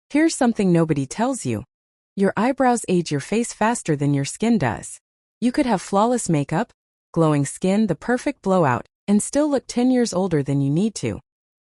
Here's something nobody tells you. Your eyebrows age your face faster than your skin does. You could have flawless makeup, glowing skin, the perfect blowout, and still look 10 years older than you need to.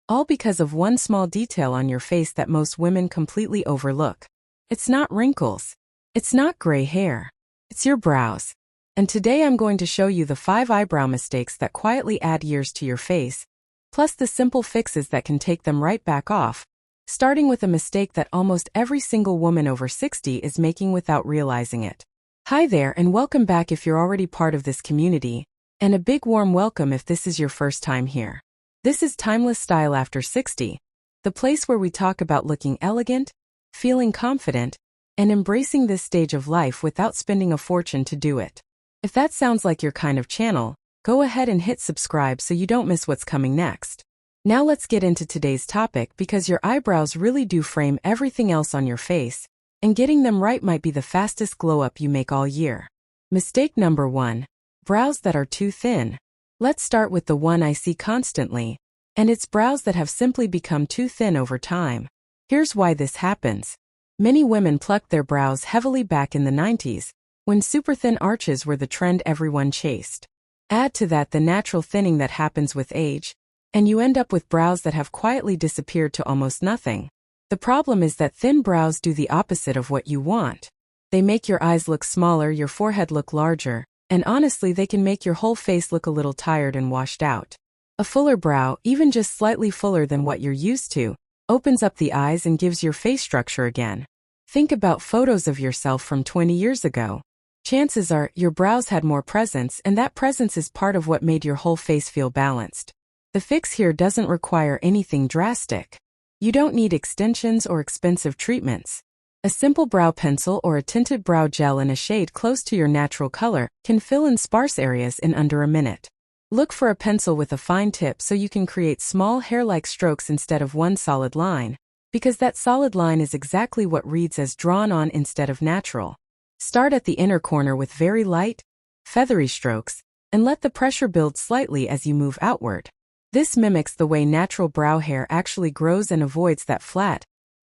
All because of one small detail on your face that most women completely overlook. It's not wrinkles. It's not gray hair. It's your brows. And today I'm going to show you the 5 eyebrow mistakes that quietly add years to your face, plus the simple fixes that can take them right back off, starting with a mistake that almost every single woman over 60 is making without realizing it. Hi there and welcome back if you're already part of this community, and a big warm welcome if this is your first time here. This is Timeless Style After 60, the place where we talk about looking elegant, feeling confident, and embracing this stage of life without spending a fortune to do it. If that sounds like your kind of channel, go ahead and hit subscribe so you don't miss what's coming next. Now let's get into today's topic because your eyebrows really do frame everything else on your face, and getting them right might be the fastest glow up you make all year. Mistake number 1. Brows that are too thin. Let's start with the one I see constantly, and it's brows that have simply become too thin over time. Here's why this happens. Many women plucked their brows heavily back in the 90s, when super thin arches were the trend everyone chased. Add to that the natural thinning that happens with age, and you end up with brows that have quietly disappeared to almost nothing. The problem is that thin brows do the opposite of what you want. They make your eyes look smaller, your forehead look larger, and honestly they can make your whole face look a little tired and washed out. A fuller brow, even just slightly fuller than what you're used to, opens up the eyes and gives your face structure again. Think about photos of yourself from 20 years ago. Chances are your brows had more presence, and that presence is part of what made your whole face feel balanced. The fix here doesn't require anything drastic. You don't need extensions or expensive treatments. A simple brow pencil or a tinted brow gel in a shade close to your natural color can fill in sparse areas in under a minute. Look for a pencil with a fine tip so you can create small hair-like strokes instead of one solid line, because that solid line is exactly what reads as drawn on instead of natural. Start at the inner corner with very light, feathery strokes, and let the pressure build slightly as you move outward. This mimics the way natural brow hair actually grows and avoids that flat,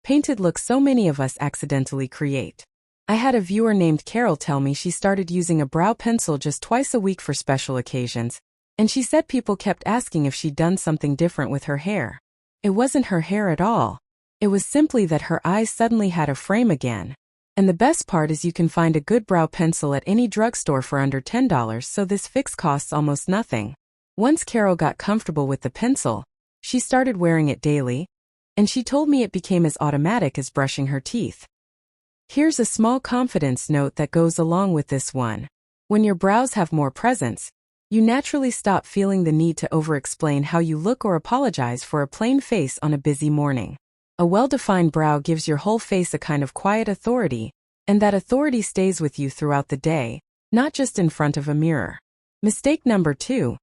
painted look so many of us accidentally create. I had a viewer named Carol tell me she started using a brow pencil just twice a week for special occasions, and she said people kept asking if she'd done something different with her hair. It wasn't her hair at all. It was simply that her eyes suddenly had a frame again. And the best part is you can find a good brow pencil at any drugstore for under $10, so this fix costs almost nothing. Once Carol got comfortable with the pencil, she started wearing it daily, and she told me it became as automatic as brushing her teeth. Here's a small confidence note that goes along with this one. When your brows have more presence, you naturally stop feeling the need to over-explain how you look or apologize for a plain face on a busy morning. A well-defined brow gives your whole face a kind of quiet authority, and that authority stays with you throughout the day, not just in front of a mirror. Mistake number 2.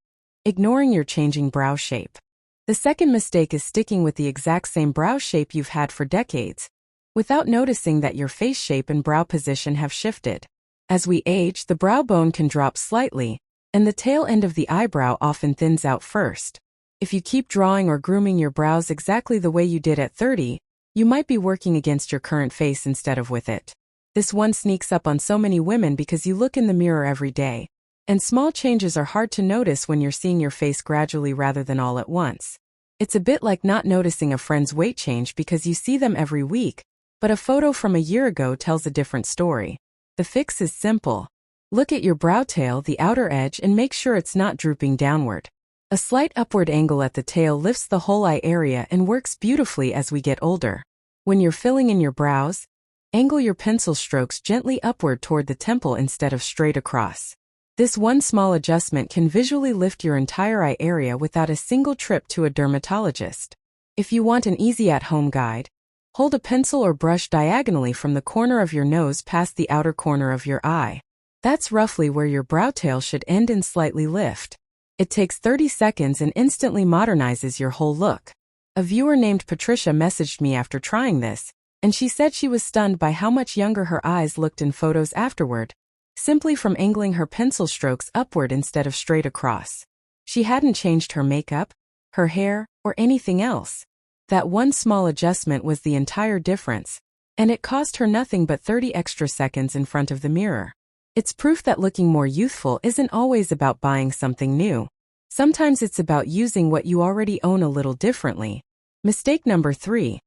Ignoring your changing brow shape. The second mistake is sticking with the exact same brow shape you've had for decades, without noticing that your face shape and brow position have shifted. As we age, the brow bone can drop slightly, and the tail end of the eyebrow often thins out first. If you keep drawing or grooming your brows exactly the way you did at 30, you might be working against your current face instead of with it. This one sneaks up on so many women because you look in the mirror every day, and small changes are hard to notice when you're seeing your face gradually rather than all at once. It's a bit like not noticing a friend's weight change because you see them every week, but a photo from a year ago tells a different story. The fix is simple. Look at your brow tail, the outer edge, and make sure it's not drooping downward. A slight upward angle at the tail lifts the whole eye area and works beautifully as we get older. When you're filling in your brows, angle your pencil strokes gently upward toward the temple instead of straight across. This one small adjustment can visually lift your entire eye area without a single trip to a dermatologist. If you want an easy at-home guide, hold a pencil or brush diagonally from the corner of your nose past the outer corner of your eye. That's roughly where your brow tail should end and slightly lift. It takes 30 seconds and instantly modernizes your whole look. A viewer named Patricia messaged me after trying this, and she said she was stunned by how much younger her eyes looked in photos afterward, simply from angling her pencil strokes upward instead of straight across. She hadn't changed her makeup, her hair, or anything else. That one small adjustment was the entire difference, and it cost her nothing but 30 extra seconds in front of the mirror. It's proof that looking more youthful isn't always about buying something new. Sometimes it's about using what you already own a little differently. Mistake number 3.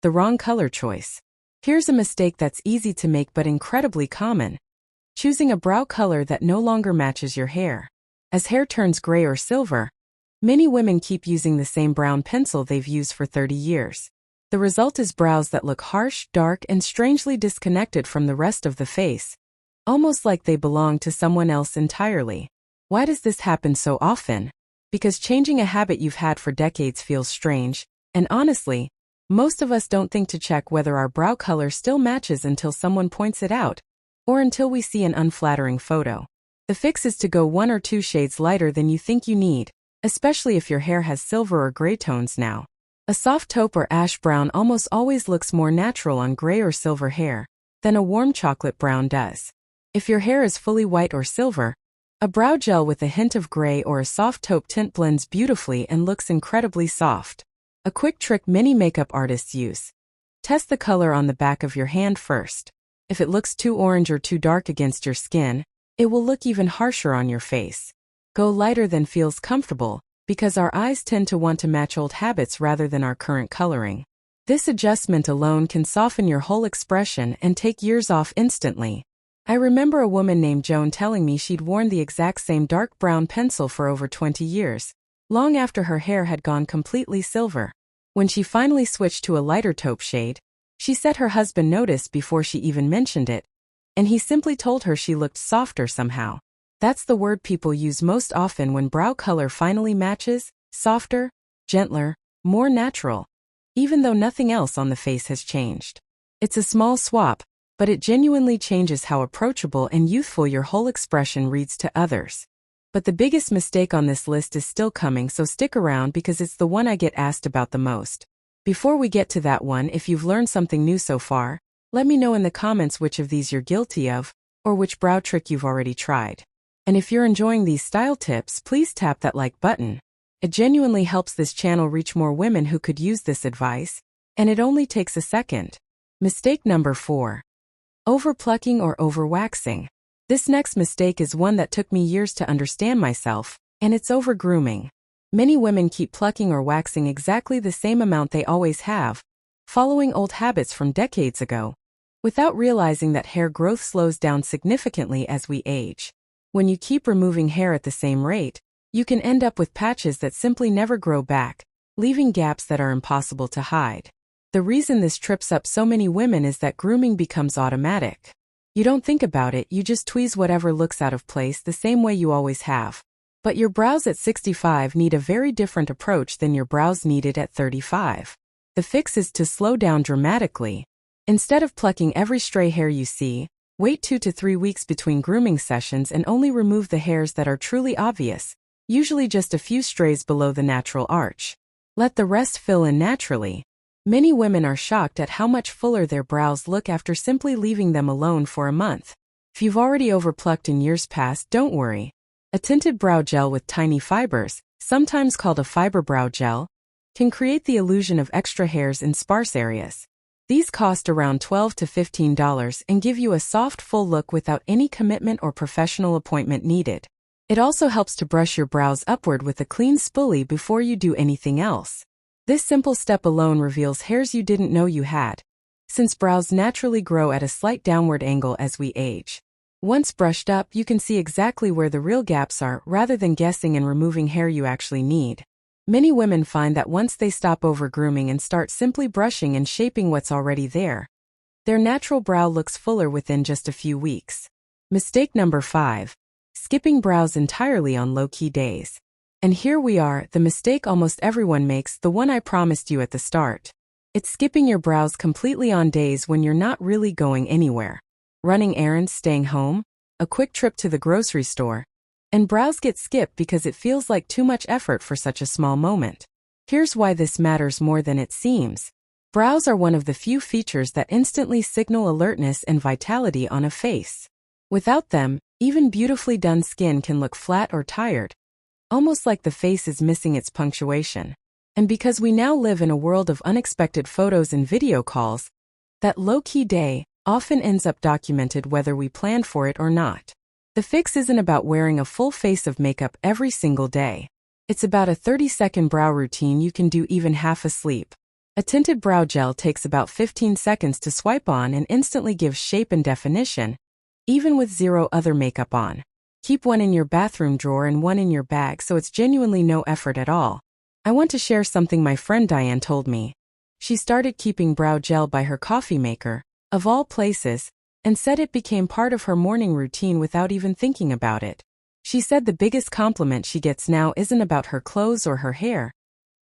The wrong color choice. Here's a mistake that's easy to make but incredibly common. Choosing a brow color that no longer matches your hair. As hair turns gray or silver, many women keep using the same brown pencil they've used for 30 years. The result is brows that look harsh, dark, and strangely disconnected from the rest of the face, almost like they belong to someone else entirely. Why does this happen so often? Because changing a habit you've had for decades feels strange, and honestly, most of us don't think to check whether our brow color still matches until someone points it out, or until we see an unflattering photo. The fix is to go 1 or 2 shades lighter than you think you need, especially if your hair has silver or gray tones now. A soft taupe or ash brown almost always looks more natural on gray or silver hair than a warm chocolate brown does. If your hair is fully white or silver, a brow gel with a hint of gray or a soft taupe tint blends beautifully and looks incredibly soft. A quick trick many makeup artists use. Test the color on the back of your hand first. If it looks too orange or too dark against your skin, it will look even harsher on your face. Go lighter than feels comfortable, because our eyes tend to want to match old habits rather than our current coloring. This adjustment alone can soften your whole expression and take years off instantly. I remember a woman named Joan telling me she'd worn the exact same dark brown pencil for over 20 years, long after her hair had gone completely silver. When she finally switched to a lighter taupe shade, she said her husband noticed before she even mentioned it, and he simply told her she looked softer somehow. That's the word people use most often when brow color finally matches: softer, gentler, more natural, even though nothing else on the face has changed. It's a small swap, but it genuinely changes how approachable and youthful your whole expression reads to others. But the biggest mistake on this list is still coming, so stick around because it's the one I get asked about the most. Before we get to that one, if you've learned something new so far, let me know in the comments which of these you're guilty of, or which brow trick you've already tried. And if you're enjoying these style tips, please tap that like button. It genuinely helps this channel reach more women who could use this advice, and it only takes a second. Mistake number 4. Over-plucking or over-waxing. This next mistake is one that took me years to understand myself, and it's over-grooming. Many women keep plucking or waxing exactly the same amount they always have, following old habits from decades ago, without realizing that hair growth slows down significantly as we age. When you keep removing hair at the same rate, you can end up with patches that simply never grow back, leaving gaps that are impossible to hide. The reason this trips up so many women is that grooming becomes automatic. You don't think about it, you just tweeze whatever looks out of place the same way you always have. But your brows at 65 need a very different approach than your brows needed at 35. The fix is to slow down dramatically. Instead of plucking every stray hair you see, wait 2 to 3 weeks between grooming sessions and only remove the hairs that are truly obvious, usually just a few strays below the natural arch. Let the rest fill in naturally. Many women are shocked at how much fuller their brows look after simply leaving them alone for a month. If you've already overplucked in years past, don't worry. A tinted brow gel with tiny fibers, sometimes called a fiber brow gel, can create the illusion of extra hairs in sparse areas. These cost around $12 to $15 and give you a soft, full look without any commitment or professional appointment needed. It also helps to brush your brows upward with a clean spoolie before you do anything else. This simple step alone reveals hairs you didn't know you had, since brows naturally grow at a slight downward angle as we age. Once brushed up, you can see exactly where the real gaps are rather than guessing and removing hair you actually need. Many women find that once they stop over-grooming and start simply brushing and shaping what's already there, their natural brow looks fuller within just a few weeks. Mistake number 5. Skipping brows entirely on low-key days. And here we are, the mistake almost everyone makes, the one I promised you at the start. It's skipping your brows completely on days when you're not really going anywhere. Running errands, staying home, a quick trip to the grocery store, and brows get skipped because it feels like too much effort for such a small moment. Here's why this matters more than it seems. Brows are one of the few features that instantly signal alertness and vitality on a face. Without them, even beautifully done skin can look flat or tired, almost like the face is missing its punctuation. And because we now live in a world of unexpected photos and video calls, that low-key day often ends up documented whether we planned for it or not. The fix isn't about wearing a full face of makeup every single day. It's about a 30-second brow routine you can do even half asleep. A tinted brow gel takes about 15 seconds to swipe on and instantly gives shape and definition, even with zero other makeup on. Keep one in your bathroom drawer and one in your bag so it's genuinely no effort at all. I want to share something my friend Diane told me. She started keeping brow gel by her coffee maker, of all places, and said it became part of her morning routine without even thinking about it. She said the biggest compliment she gets now isn't about her clothes or her hair.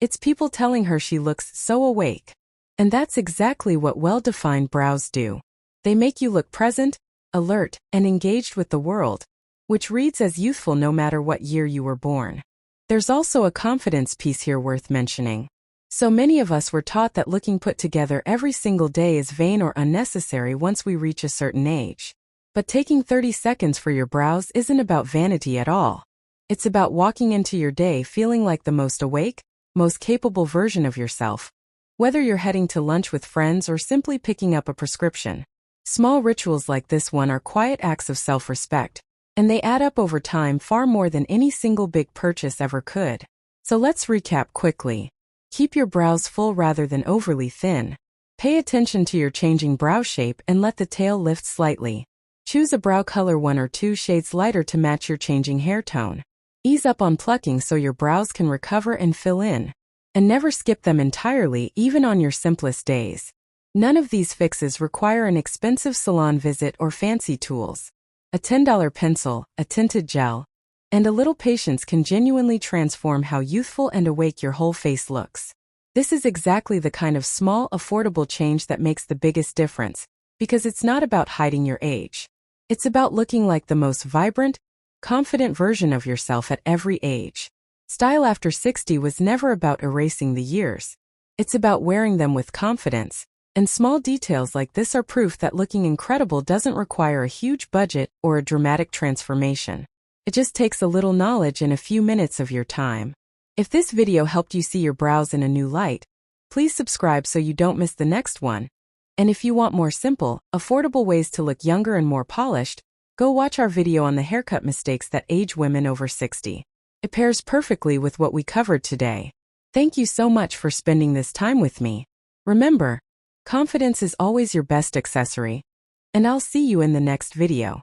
It's people telling her she looks so awake. And that's exactly what well-defined brows do. They make you look present, alert, and engaged with the world, which reads as youthful no matter what year you were born. There's also a confidence piece here worth mentioning. So many of us were taught that looking put together every single day is vain or unnecessary once we reach a certain age. But taking 30 seconds for your brows isn't about vanity at all. It's about walking into your day feeling like the most awake, most capable version of yourself. Whether you're heading to lunch with friends or simply picking up a prescription, small rituals like this one are quiet acts of self-respect, and they add up over time far more than any single big purchase ever could. So let's recap quickly. Keep your brows full rather than overly thin. Pay attention to your changing brow shape and let the tail lift slightly. Choose a brow color 1 or 2 shades lighter to match your changing hair tone. Ease up on plucking so your brows can recover and fill in. And never skip them entirely, even on your simplest days. None of these fixes require an expensive salon visit or fancy tools. A $10 pencil, a tinted gel, and a little patience can genuinely transform how youthful and awake your whole face looks. This is exactly the kind of small, affordable change that makes the biggest difference, because it's not about hiding your age. It's about looking like the most vibrant, confident version of yourself at every age. Style after 60 was never about erasing the years. It's about wearing them with confidence, and small details like this are proof that looking incredible doesn't require a huge budget or a dramatic transformation. It just takes a little knowledge and a few minutes of your time. If this video helped you see your brows in a new light, please subscribe so you don't miss the next one. And if you want more simple, affordable ways to look younger and more polished, go watch our video on the haircut mistakes that age women over 60. It pairs perfectly with what we covered today. Thank you so much for spending this time with me. Remember, confidence is always your best accessory. And I'll see you in the next video.